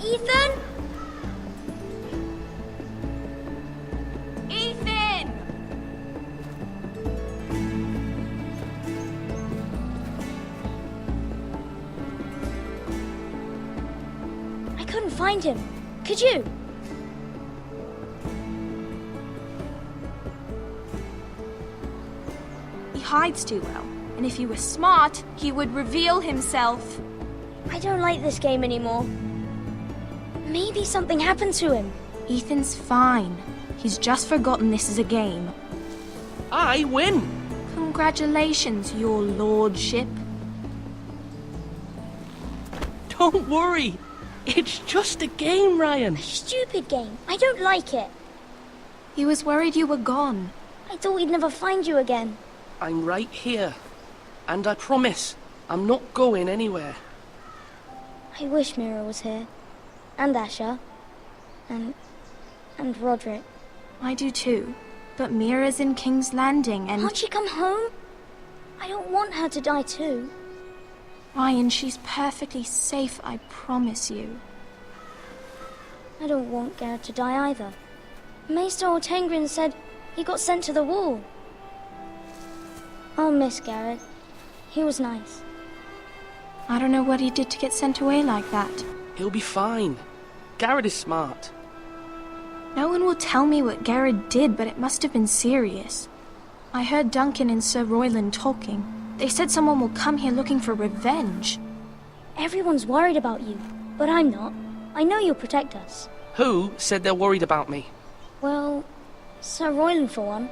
Ethan? Ethan! I couldn't find him. Could you? He hides too well, and if he were smart, he would reveal himself. I don't like this game anymore. Maybe something happened to him. Ethan's fine. He's just forgotten this is a game. I win! Congratulations, your lordship. Don't worry. It's just a game, Ryan. Stupid game. I don't like it. He was worried you were gone. I thought we'd never find you again. I'm right here. And I promise, I'm not going anywhere. I wish Mira was here. And Asher. And Roderick. I do too. But Mira's in King's Landing and... Can't she come home? I don't want her to die too. Ryan, she's perfectly safe, I promise you. I don't want Garrett to die either. Maester Ortengrin said he got sent to the wall. I'll miss Garrett. He was nice. I don't know what he did to get sent away like that. He'll be fine. Garrett is smart. No one will tell me what Garrett did, but it must have been serious. I heard Duncan and Sir Royland talking. They said someone will come here looking for revenge. Everyone's worried about you, but I'm not. I know you'll protect us. Who said they're worried about me? Well, Sir Royland for one.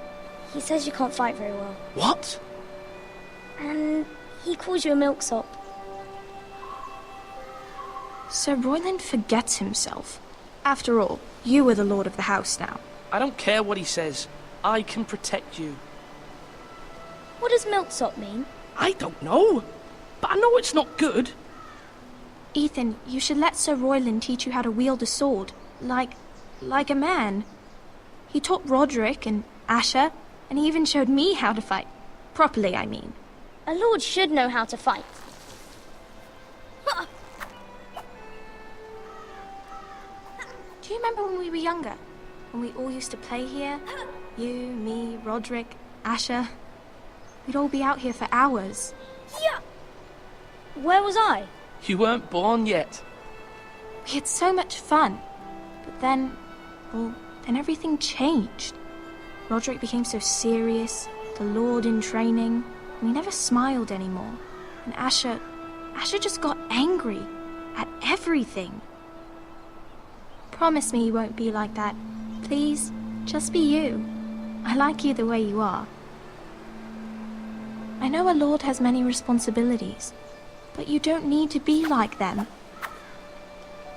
He says you can't fight very well. What? And he calls you a milksop. Sir Royland forgets himself. After all, you are the lord of the house now. I don't care what he says. I can protect you. What does milksop mean? I don't know. But I know it's not good. Ethan, you should let Sir Royland teach you how to wield a sword. Like a man. He taught Roderick and Asher, and he even showed me how to fight. Properly, I mean. A lord should know how to fight. Do you remember when we were younger? When we all used to play here? You, me, Roderick, Asher. We'd all be out here for hours. Yeah. Where was I? You weren't born yet. We had so much fun. But then everything changed. Roderick became so serious, the lord in training, and he never smiled anymore. And Asher just got angry at everything. Promise me you won't be like that. Please, just be you. I like you the way you are. I know a lord has many responsibilities, but you don't need to be like them.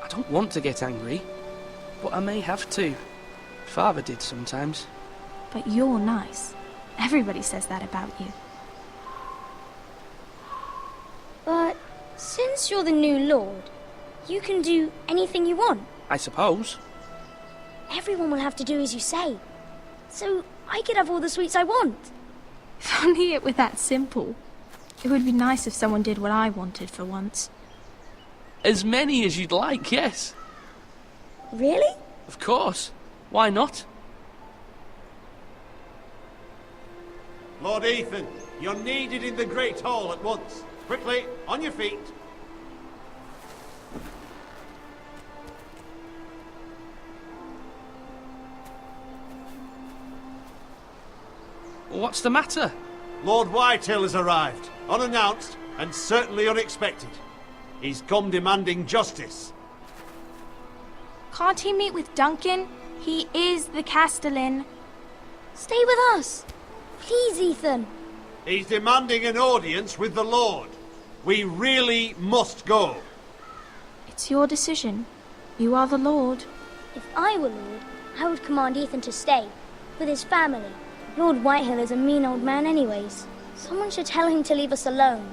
I don't want to get angry, but I may have to. Father did sometimes. But you're nice. Everybody says that about you. But since you're the new lord, you can do anything you want. I suppose. Everyone will have to do as you say. So I could have all the sweets I want. If only it were that simple. It would be nice if someone did what I wanted for once. As many as you'd like, yes. Really? Of course. Why not? Lord Ethan, you're needed in the Great Hall at once. Quickly, on your feet. What's the matter? Lord Whitehill has arrived, unannounced and certainly unexpected. He's come demanding justice. Can't he meet with Duncan? He is the Castellan. Stay with us. Please, Ethan. He's demanding an audience with the Lord. We really must go. It's your decision. You are the lord. If I were lord, I would command Ethan to stay, with his family. Lord Whitehill is a mean old man anyways. Someone should tell him to leave us alone.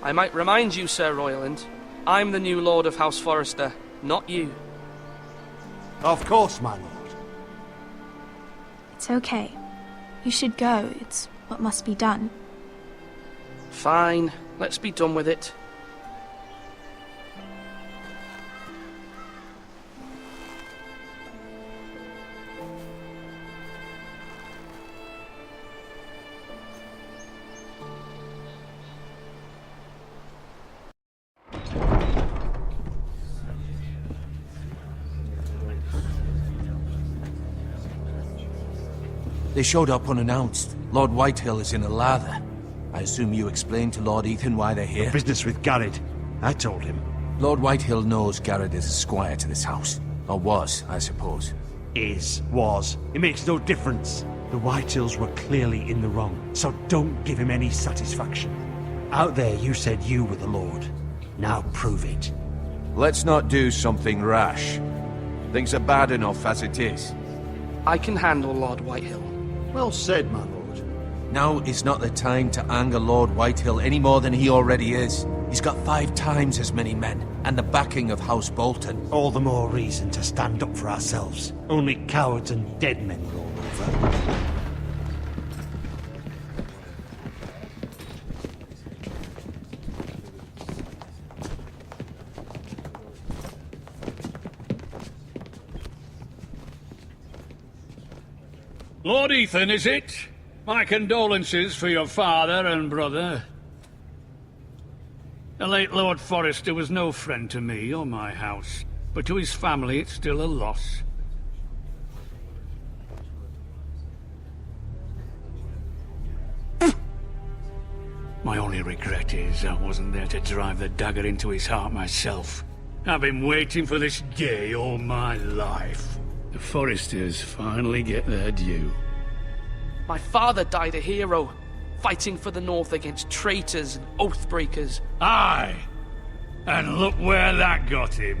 I might remind you, Sir Royland. I'm the new Lord of House Forrester, not you. Of course, my lord. It's okay. You should go. It's what must be done. Fine. Let's be done with it. They showed up unannounced. Lord Whitehill is in a lather. I assume you explained to Lord Ethan why they're here? Business with Garrett. I told him. Lord Whitehill knows Garrett is a squire to this house. Or was, I suppose. Was. It makes no difference. The Whitehills were clearly in the wrong, so don't give him any satisfaction. Out there you said you were the Lord. Now prove it. Let's not do something rash. Things are bad enough as it is. I can handle Lord Whitehill. Well said, my lord. Now is not the time to anger Lord Whitehill any more than he already is. He's got 5 times as many men, and the backing of House Bolton. All the more reason to stand up for ourselves. Only cowards and dead men roll over. Lord Ethan, is it? My condolences for your father and brother. The late Lord Forrester was no friend to me or my house, but to his family it's still a loss. My only regret is I wasn't there to drive the dagger into his heart myself. I've been waiting for this day all my life. The Forresters finally get their due. My father died a hero, fighting for the North against traitors and oathbreakers. Aye, and look where that got him.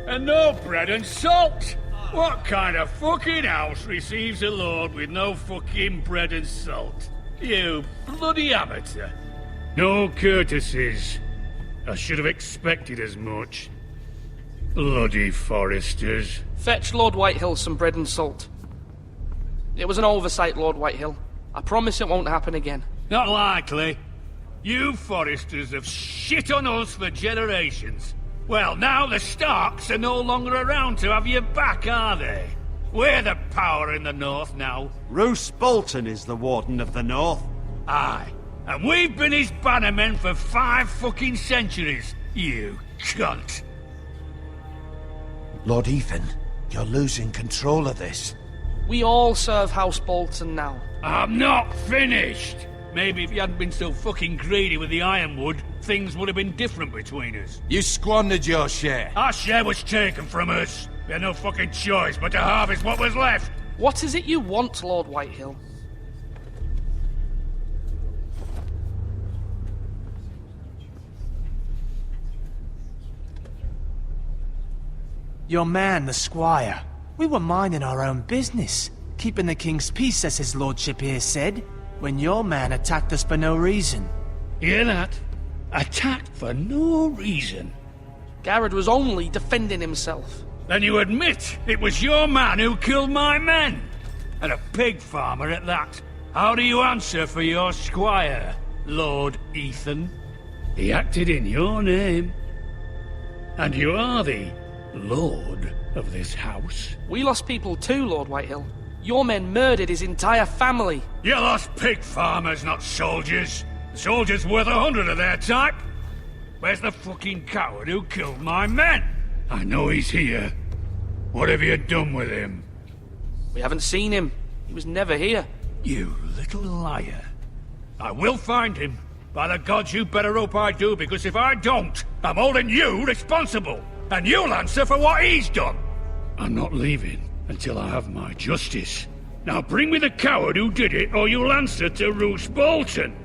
And no bread and salt! What kind of fucking house receives a lord with no fucking bread and salt? You bloody amateur. No courtesies. I should have expected as much. Bloody Forresters. Fetch Lord Whitehill some bread and salt. It was an oversight, Lord Whitehill. I promise it won't happen again. Not likely. You Forresters have shit on us for generations. Well, now the Starks are no longer around to have your back, are they? We're the power in the North now. Roose Bolton is the Warden of the North. Aye. And we've been his bannermen for 5 fucking centuries. You cunt. Lord Ethan, you're losing control of this. We all serve House Bolton now. I'm not finished! Maybe if you hadn't been so fucking greedy with the ironwood, things would have been different between us. You squandered your share. Our share was taken from us. We had no fucking choice but to harvest what was left. What is it you want, Lord Whitehill? Your man, the squire. We were minding our own business, keeping the king's peace, as his lordship here said, when your man attacked us for no reason. Hear that? Attacked for no reason. Garrett was only defending himself. Then you admit it was your man who killed my men? And a pig farmer at that. How do you answer for your squire, Lord Ethan? He acted in your name. And you are the Lord of this house. We lost people too, Lord Whitehill. Your men murdered his entire family. You lost pig farmers, not soldiers. The soldiers worth 100 of their type. Where's the fucking coward who killed my men? I know he's here. What have you done with him? We haven't seen him. He was never here. You little liar. I will find him. By the gods, you better hope I do, because if I don't, I'm holding you responsible. And you'll answer for what he's done. I'm not leaving until I have my justice. Now bring me the coward who did it, or you'll answer to Roose Bolton.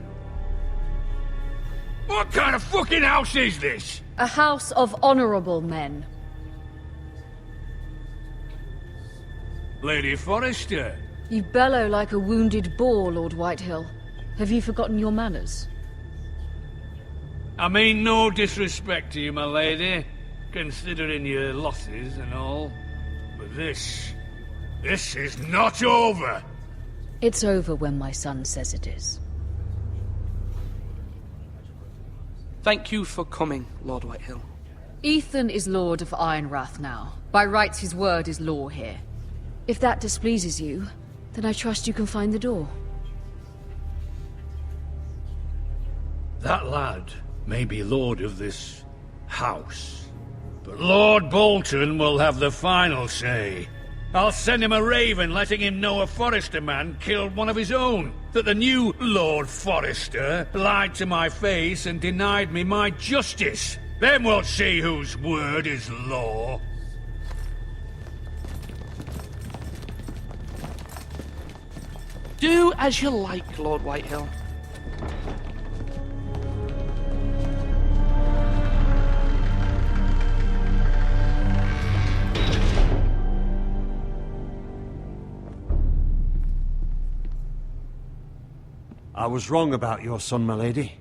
What kind of fucking house is this? A house of honorable men. Lady Forrester. You bellow like a wounded boar, Lord Whitehill. Have you forgotten your manners? I mean no disrespect to you, my lady, considering your losses and all. But this is not over. It's over when my son says it is. Thank you for coming, Lord Whitehill. Ethan is Lord of Ironrath now. By rights, his word is law here. If that displeases you, then I trust you can find the door. That lad may be lord of this house, but Lord Bolton will have the final say. I'll send him a raven letting him know a Forrester man killed one of his own. That the new Lord Forrester lied to my face and denied me my justice. Then we'll see whose word is law. Do as you like, Lord Whitehill. I was wrong about your son, my lady.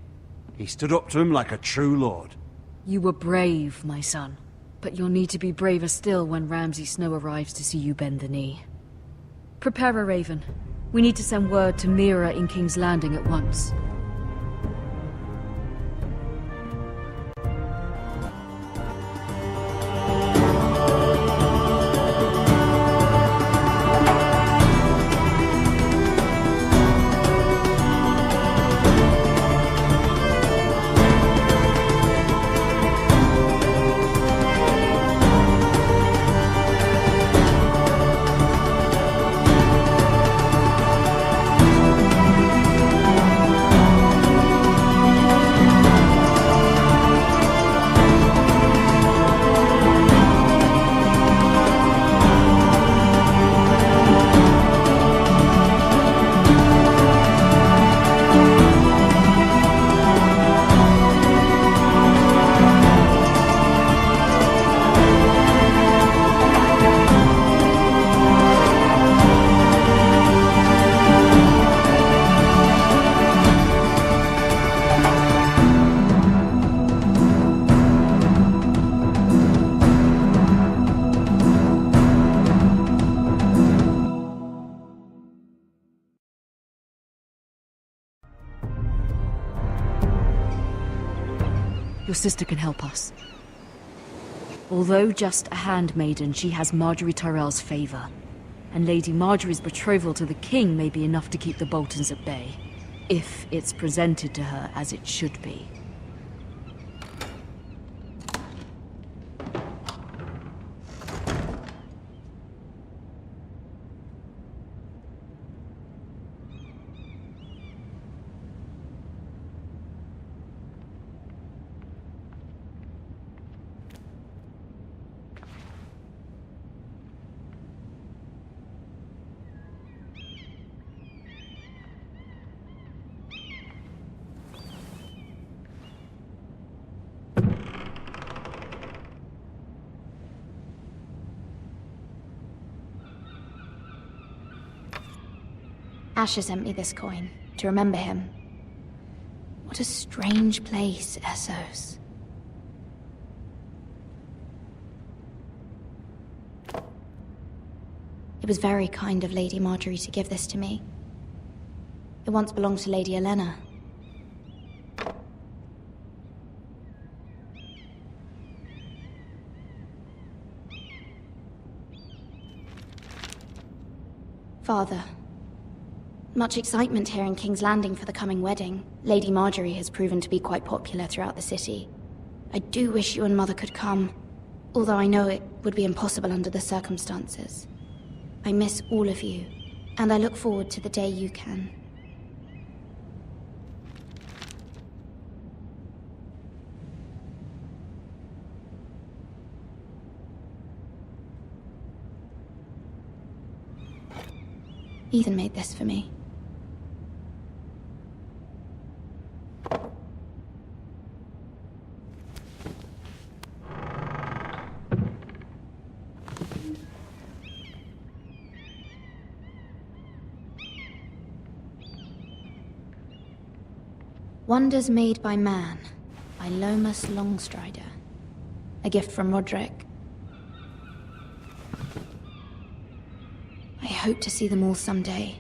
He stood up to him like a true lord. You were brave, my son. But you'll need to be braver still when Ramsay Snow arrives to see you bend the knee. Prepare a raven. We need to send word to Mira in King's Landing at once. Your sister can help us. Although just a handmaiden, she has Marjorie Tyrell's favor. And Lady Marjorie's betrothal to the king may be enough to keep the Boltons at bay. If it's presented to her as it should be. Asher sent me this coin, to remember him. What a strange place, Essos. It was very kind of Lady Marjorie to give this to me. It once belonged to Lady Elena. Father. Much excitement here in King's Landing for the coming wedding. Lady Marjorie has proven to be quite popular throughout the city. I do wish you and Mother could come, although I know it would be impossible under the circumstances. I miss all of you, and I look forward to the day you can. Ethan made this for me. Wonders Made by Man, by Lomas Longstrider. A gift from Roderick. I hope to see them all someday.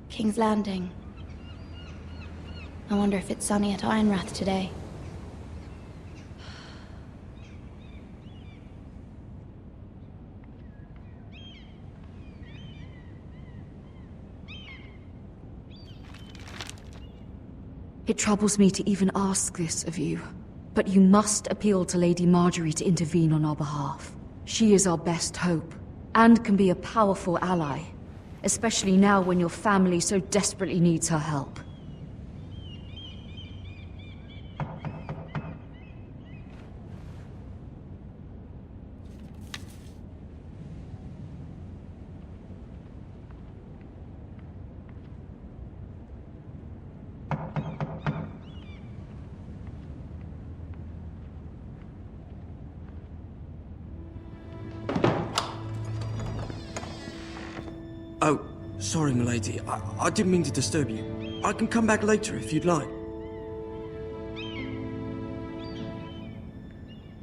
King's Landing. I wonder if it's sunny at Ironrath today. It troubles me to even ask this of you, but you must appeal to Lady Marjorie to intervene on our behalf. She is our best hope, and can be a powerful ally, especially now when your family so desperately needs her help. Oh, sorry, milady. I didn't mean to disturb you. I can come back later if you'd like.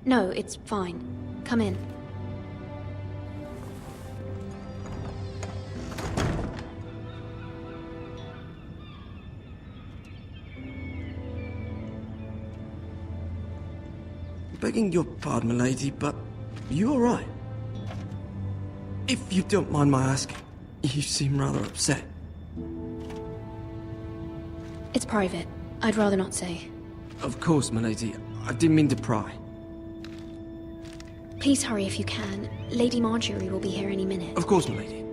No, it's fine. Come in. Begging your pardon, milady, but you all right? If you don't mind my asking, you seem rather upset. It's private. I'd rather not say. Of course, milady. I didn't mean to pry. Please hurry if you can. Lady Marjorie will be here any minute. Of course, milady.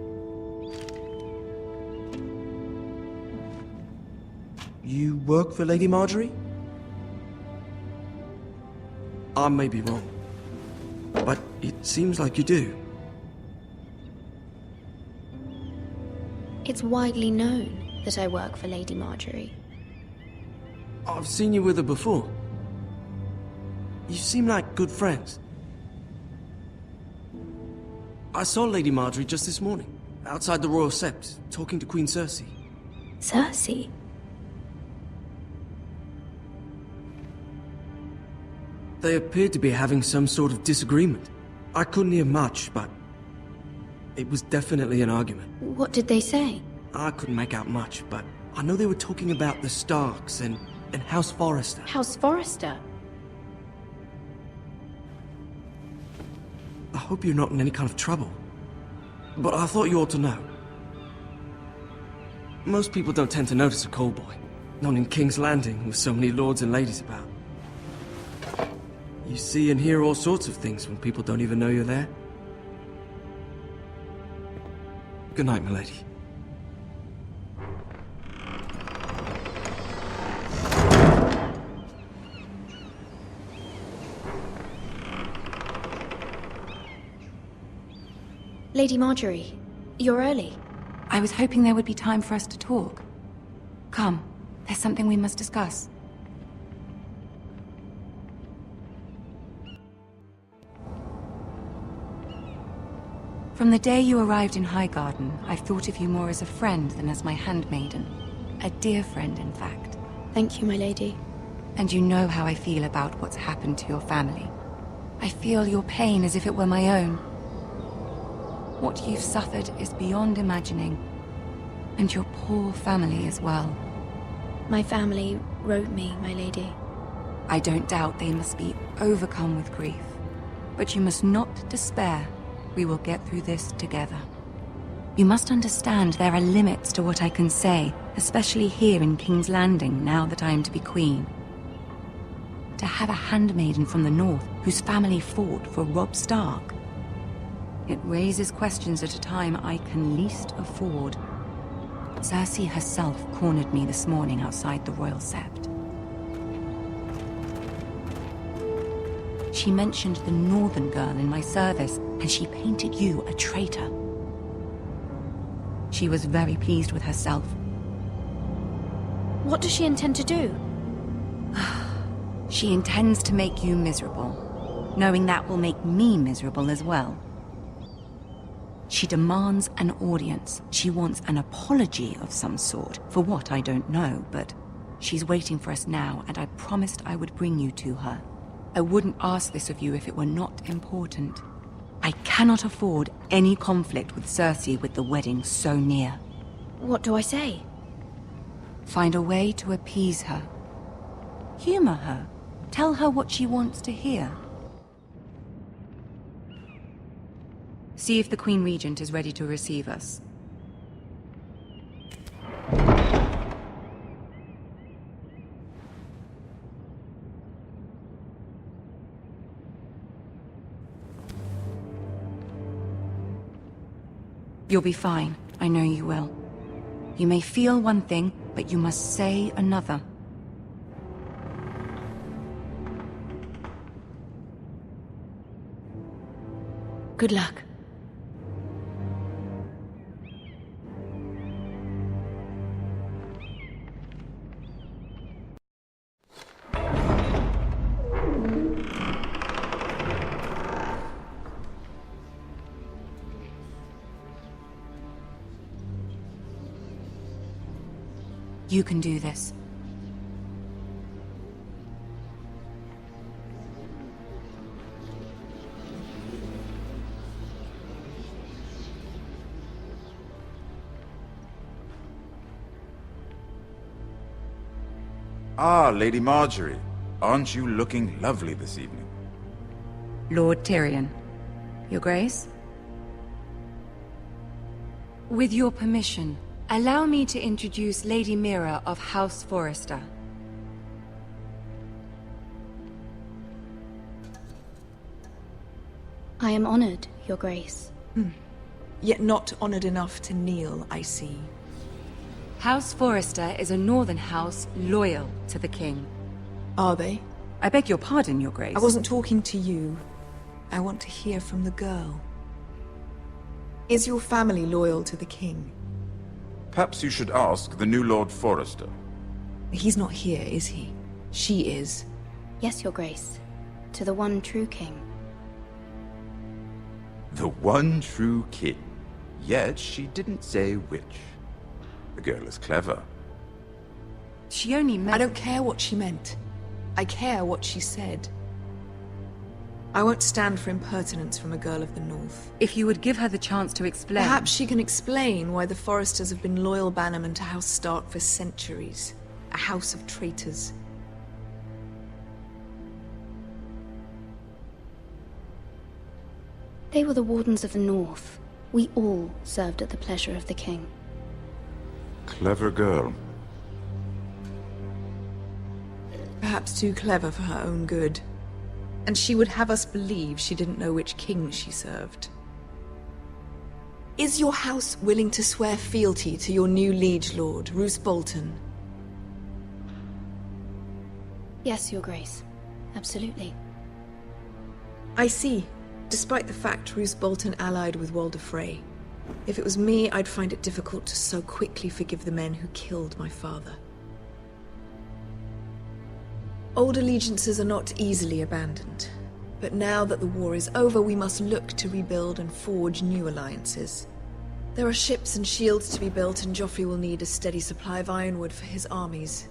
You work for Lady Marjorie? I may be wrong, but it seems like you do. It's widely known that I work for Lady Marjorie. I've seen you with her before. You seem like good friends. I saw Lady Marjorie just this morning, outside the Royal Sept, talking to Queen Cersei. Cersei? They appeared to be having some sort of disagreement. I couldn't hear much, but it was definitely an argument. What did they say? I couldn't make out much, but I know they were talking about the Starks and House Forrester. House Forrester? I hope you're not in any kind of trouble. But I thought you ought to know. Most people don't tend to notice a call boy, not in King's Landing with so many lords and ladies about. You see and hear all sorts of things when people don't even know you're there. Good night, milady. Lady Marjorie, you're early. I was hoping there would be time for us to talk. Come, there's something we must discuss. From the day you arrived in Highgarden, I've thought of you more as a friend than as my handmaiden. A dear friend, in fact. Thank you, my lady. And you know how I feel about what's happened to your family. I feel your pain as if it were my own. What you've suffered is beyond imagining. And your poor family as well. My family wrote me, my lady. I don't doubt they must be overcome with grief. But you must not despair. We will get through this together. You must understand there are limits to what I can say, especially here in King's Landing, now that I am to be queen. To have a handmaiden from the north whose family fought for Robb Stark. It raises questions at a time I can least afford. Cersei herself cornered me this morning outside the Royal Sept. She mentioned the northern girl in my service, and she painted you a traitor. She was very pleased with herself. What does she intend to do? She intends to make you miserable, knowing that will make me miserable as well. She demands an audience. She wants an apology of some sort, for what I don't know, but she's waiting for us now, and I promised I would bring you to her. I wouldn't ask this of you if it were not important. I cannot afford any conflict with Cersei with the wedding so near. What do I say? Find a way to appease her. Humor her. Tell her what she wants to hear. See if the Queen Regent is ready to receive us. You'll be fine. I know you will. You may feel one thing, but you must say another. Good luck. You can do this. Ah, Lady Marjorie. Aren't you looking lovely this evening? Lord Tyrion. Your Grace? With your permission, allow me to introduce Lady Mira of House Forrester. I am honored, Your Grace. Yet not honored enough to kneel, I see. House Forrester is a northern house loyal to the king. Are they? I beg your pardon, Your Grace. I wasn't talking to you. I want to hear from the girl. Is your family loyal to the king? Perhaps you should ask the new Lord Forrester. He's not here, is he? She is. Yes, Your Grace. To the one true king. The one true king. Yet she didn't say which. The girl is clever. She only meant... I don't care what she meant. I care what she said. I won't stand for impertinence from a girl of the North. If you would give her the chance to explain... Perhaps she can explain why the Forresters have been loyal bannermen to House Stark for centuries. A house of traitors. They were the Wardens of the North. We all served at the pleasure of the king. Clever girl. Perhaps too clever for her own good. And she would have us believe she didn't know which king she served. Is your house willing to swear fealty to your new liege lord, Roose Bolton? Yes, Your Grace. Absolutely. I see. Despite the fact Roose Bolton allied with Walder Frey. If it was me, I'd find it difficult to so quickly forgive the men who killed my father. Old allegiances are not easily abandoned. But now that the war is over, we must look to rebuild and forge new alliances. There are ships and shields to be built, and Joffrey will need a steady supply of ironwood for his armies.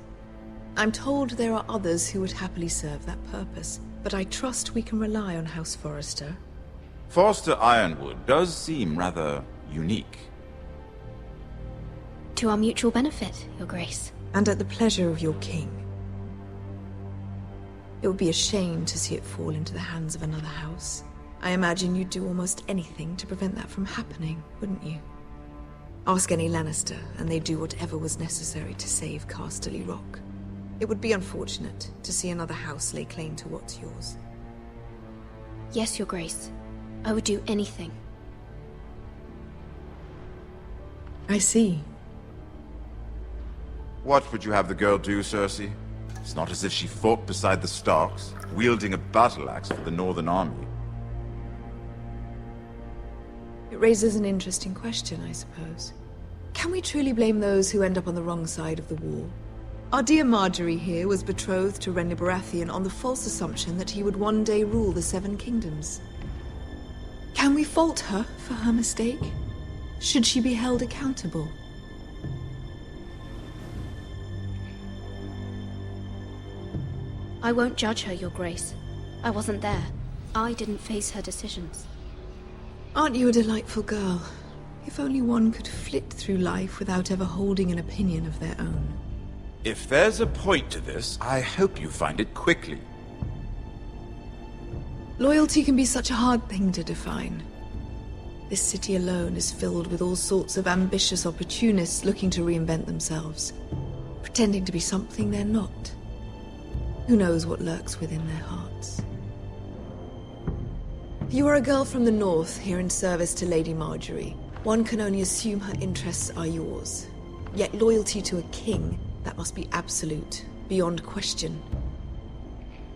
I'm told there are others who would happily serve that purpose, but I trust we can rely on House Forrester. Forster Ironwood does seem rather unique. To our mutual benefit, Your Grace. And at the pleasure of your king. It would be a shame to see it fall into the hands of another house. I imagine you'd do almost anything to prevent that from happening, wouldn't you? Ask any Lannister, and they'd do whatever was necessary to save Casterly Rock. It would be unfortunate to see another house lay claim to what's yours. Yes, Your Grace. I would do anything. I see. What would you have the girl do, Cersei? It's not as if she fought beside the Starks, wielding a battle axe for the Northern Army. It raises an interesting question, I suppose. Can we truly blame those who end up on the wrong side of the war? Our dear Marjorie here was betrothed to Renly Baratheon on the false assumption that he would one day rule the Seven Kingdoms. Can we fault her for her mistake? Should she be held accountable? I won't judge her, Your Grace. I wasn't there. I didn't face her decisions. Aren't you a delightful girl? If only one could flit through life without ever holding an opinion of their own. If there's a point to this, I hope you find it quickly. Loyalty can be such a hard thing to define. This city alone is filled with all sorts of ambitious opportunists looking to reinvent themselves, pretending to be something they're not. Who knows what lurks within their hearts? You are a girl from the north, here in service to Lady Marjorie. One can only assume her interests are yours. Yet loyalty to a king, that must be absolute, beyond question.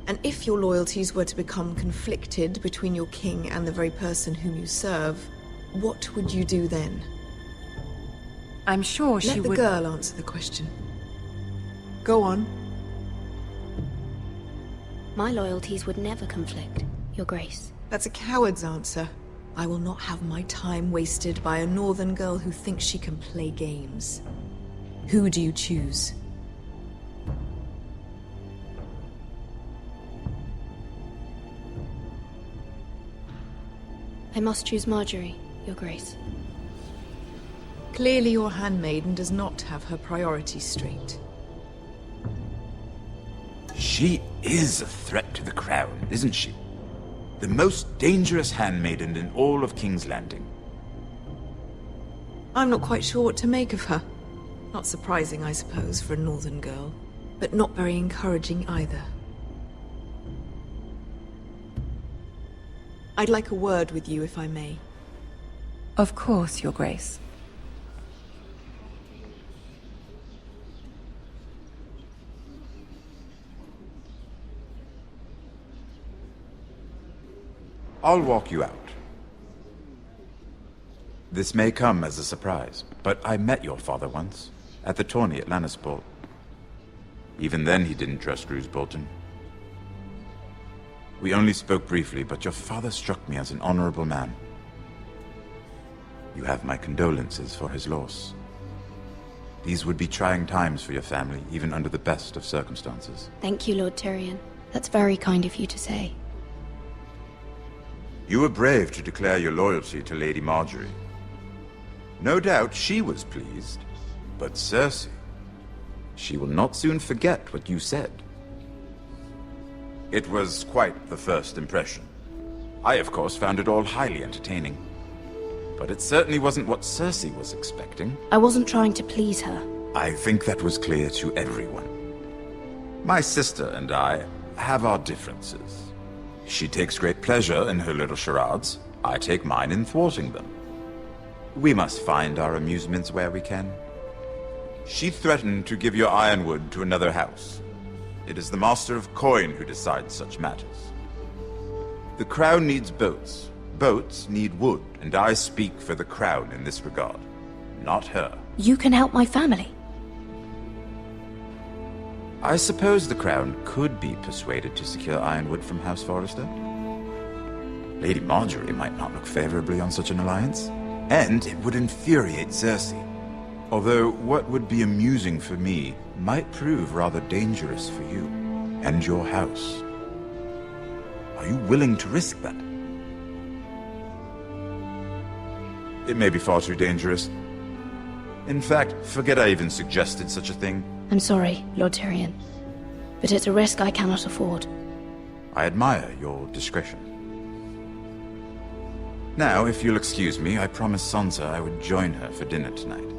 And if your loyalties were to become conflicted between your king and the very person whom you serve, what would you do then? I'm sure she would... Let the girl answer the question. Go on. My loyalties would never conflict, Your Grace. That's a coward's answer. I will not have my time wasted by a northern girl who thinks she can play games. Who do you choose? I must choose Marjorie, Your Grace. Clearly your handmaiden does not have her priorities straight. She is a threat to the crown, isn't she? The most dangerous handmaiden in all of King's Landing. I'm not quite sure what to make of her. Not surprising, I suppose, for a northern girl, but not very encouraging either. I'd like a word with you, if I may. Of course, Your Grace. I'll walk you out. This may come as a surprise, but I met your father once, at the tourney at Lannisport. Even then he didn't trust Roose Bolton. We only spoke briefly, but your father struck me as an honorable man. You have my condolences for his loss. These would be trying times for your family, even under the best of circumstances. Thank you, Lord Tyrion. That's very kind of you to say. You were brave to declare your loyalty to Lady Marjorie. No doubt she was pleased, but Cersei, she will not soon forget what you said. It was quite the first impression. I, of course, found it all highly entertaining. But it certainly wasn't what Cersei was expecting. I wasn't trying to please her. I think that was clear to everyone. My sister and I have our differences. She takes great pleasure in her little charades. I take mine in thwarting them. We must find our amusements where we can. She threatened to give your ironwood to another house. It is the Master of Coin who decides such matters. The Crown needs boats. Boats need wood, and I speak for the Crown in this regard, not her. You can help my family. I suppose the Crown could be persuaded to secure ironwood from House Forrester. Lady Marjorie might not look favorably on such an alliance, and it would infuriate Cersei. Although what would be amusing for me might prove rather dangerous for you and your house. Are you willing to risk that? It may be far too dangerous. In fact, forget I even suggested such a thing. I'm sorry, Lord Tyrion, but it's a risk I cannot afford. I admire your discretion. Now, if you'll excuse me, I promised Sansa I would join her for dinner tonight.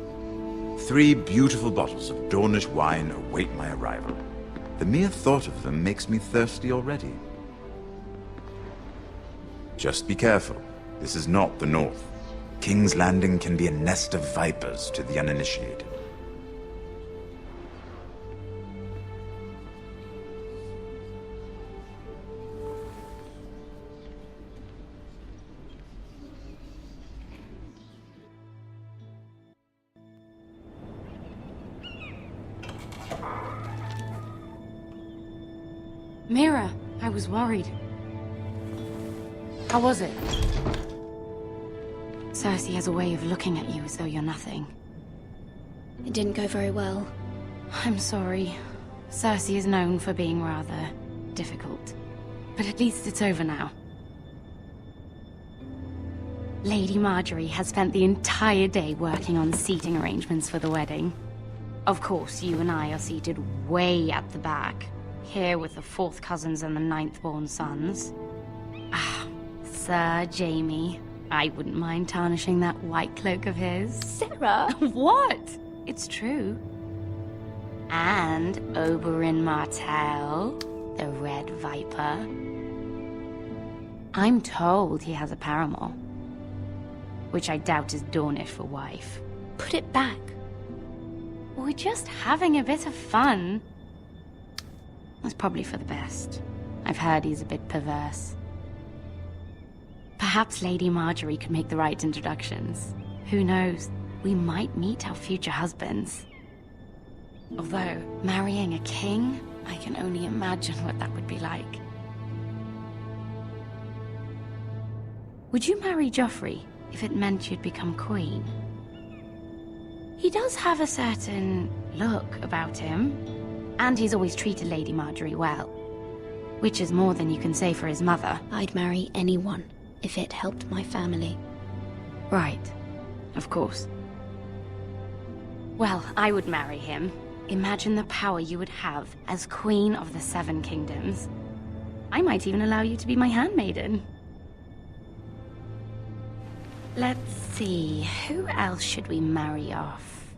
3 beautiful bottles of Dornish wine await my arrival. The mere thought of them makes me thirsty already. Just be careful. This is not the North. King's Landing can be a nest of vipers to the uninitiated. Mira, I was worried. How was it? Cersei has a way of looking at you as though you're nothing. It didn't go very well. I'm sorry. Cersei is known for being rather difficult. But at least it's over now. Lady Marjorie has spent the entire day working on seating arrangements for the wedding. Of course, you and I are seated way at the back. Here with the 4th cousins and the 9th-born sons. Ah, Sir Jaime. I wouldn't mind tarnishing that white cloak of his. Sarah! What? It's true. And Oberyn Martell, the Red Viper. I'm told he has a paramour. which I doubt is Dornish for wife. Put it back. We're just having a bit of fun. That's probably for the best. I've heard he's a bit perverse. Perhaps Lady Marjorie could make the right introductions. Who knows? We might meet our future husbands. Although, marrying a king, I can only imagine what that would be like. Would you marry Joffrey if it meant you'd become queen? He does have a certain look about him, and he's always treated Lady Marjorie well. Which is more than you can say for his mother. I'd marry anyone if it helped my family. Right. Of course. Well, I would marry him. Imagine the power you would have as Queen of the Seven Kingdoms. I might even allow you to be my handmaiden. Let's see, who else should we marry off?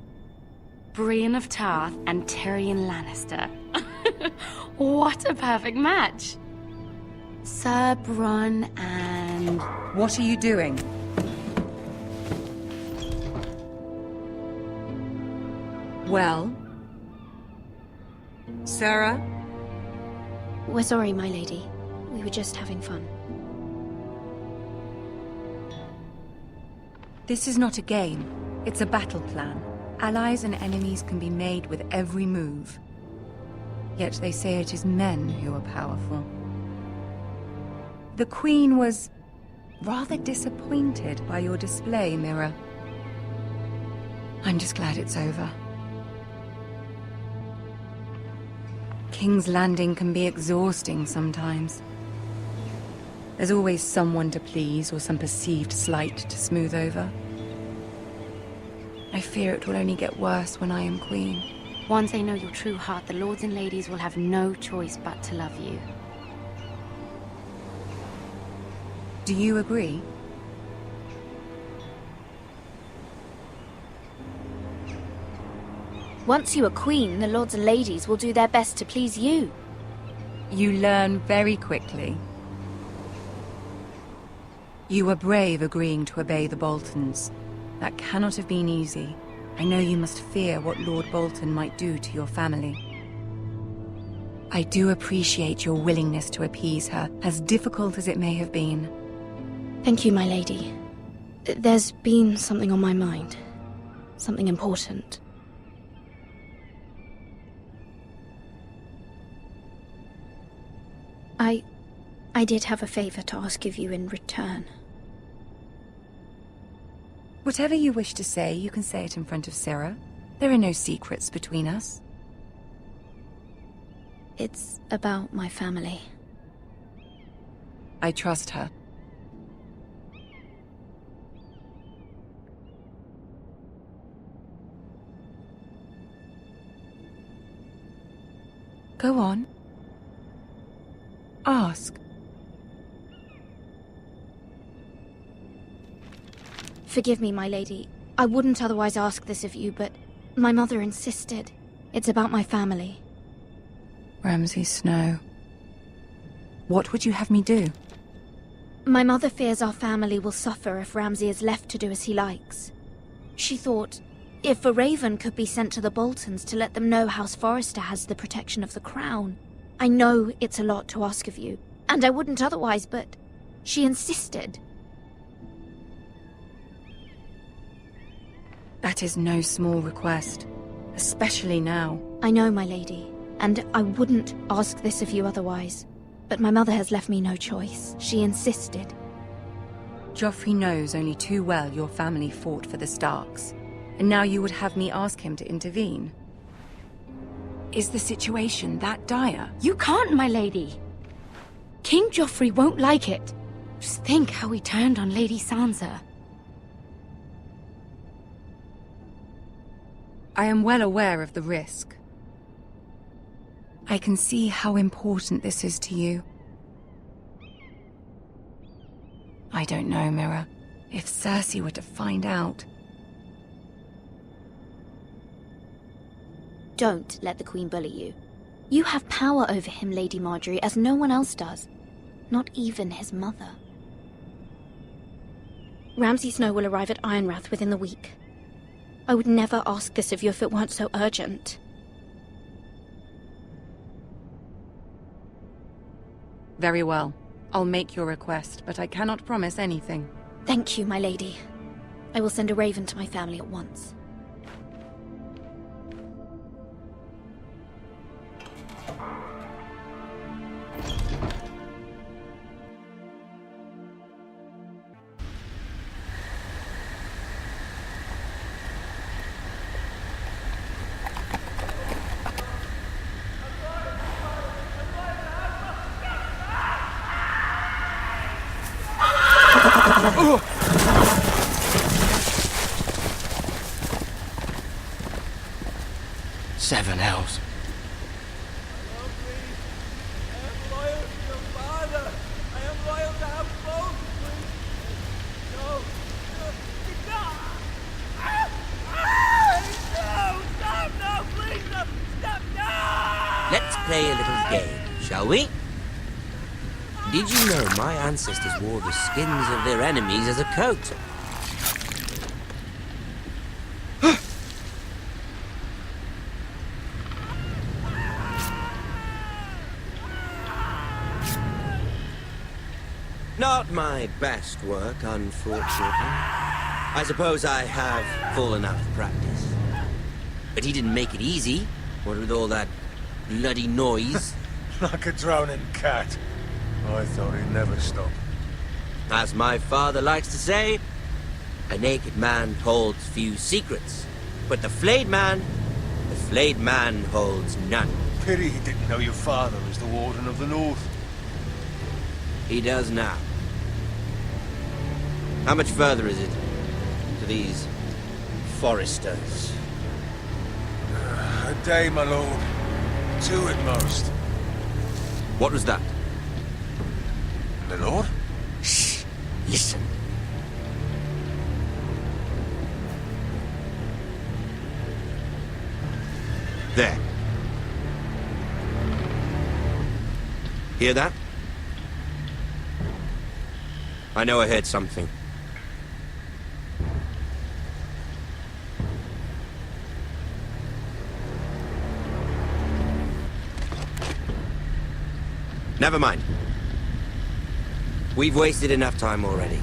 Brienne of Tarth and Tyrion Lannister. What a perfect match! Sir Bronn and... What are you doing? Well? Sarah? We're sorry, my lady. We were just having fun. This is not a game. It's a battle plan. Allies and enemies can be made with every move. Yet they say it is men who are powerful. The Queen was rather disappointed by your display, Mira. I'm just glad it's over. King's Landing can be exhausting sometimes. There's always someone to please or some perceived slight to smooth over. I fear it will only get worse when I am queen. Once they know your true heart, the lords and ladies will have no choice but to love you. Do you agree? Once you are queen, the lords and ladies will do their best to please you. You learn very quickly. You were brave agreeing to obey the Boltons. That cannot have been easy. I know you must fear what Lord Bolton might do to your family. I do appreciate your willingness to appease her, as difficult as it may have been. Thank you, my lady. There's been something on my mind. Something important. I did have a favor to ask of you in return. Whatever you wish to say, you can say it in front of Sarah. There are no secrets between us. It's about my family. I trust her. Go on. Ask. Forgive me, my lady. I wouldn't otherwise ask this of you, but my mother insisted. It's about my family. Ramsay Snow. What would you have me do? My mother fears our family will suffer if Ramsay is left to do as he likes. She thought, if a raven could be sent to the Boltons to let them know House Forrester has the protection of the crown. I know it's a lot to ask of you, and I wouldn't otherwise, but she insisted. That is no small request, especially now. I know, my lady, and I wouldn't ask this of you otherwise. But my mother has left me no choice. She insisted. Joffrey knows only too well your family fought for the Starks, and now you would have me ask him to intervene. Is the situation that dire? You can't, my lady. King Joffrey won't like it. Just think how he turned on Lady Sansa. I am well aware of the risk. I can see how important this is to you. I don't know, Mira. If Cersei were to find out... Don't let the Queen bully you. You have power over him, Lady Marjorie, as no one else does. Not even his mother. Ramsay Snow will arrive at Ironrath within the week. I would never ask this of you if it weren't so urgent. Very well. I'll make your request, but I cannot promise anything. Thank you, my lady. I will send a raven to my family at once. Seven hells. Let's play a little game, shall we? Did you know my ancestors wore the skins of their enemies as a coat? Not my best work, unfortunately. I suppose I have fallen out of practice. But he didn't make it easy, what with all that bloody noise. Like a drowning cat. I thought he'd never stop. As my father likes to say, a naked man holds few secrets. But the flayed man holds none. Pity he didn't know your father was the Warden of the North. He does now. How much further is it to these Forresters? A day, my lord. 2 at most. What was that? The lord? Shh! Listen. There. Hear that? I know I heard something. Never mind. We've wasted enough time already.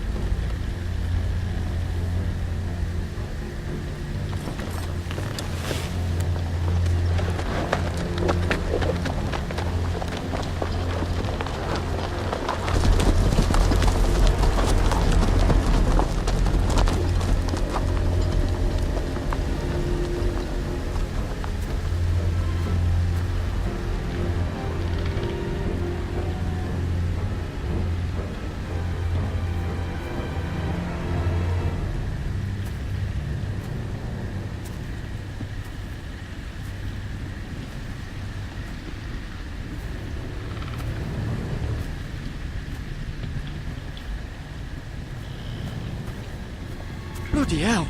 Bloody hell.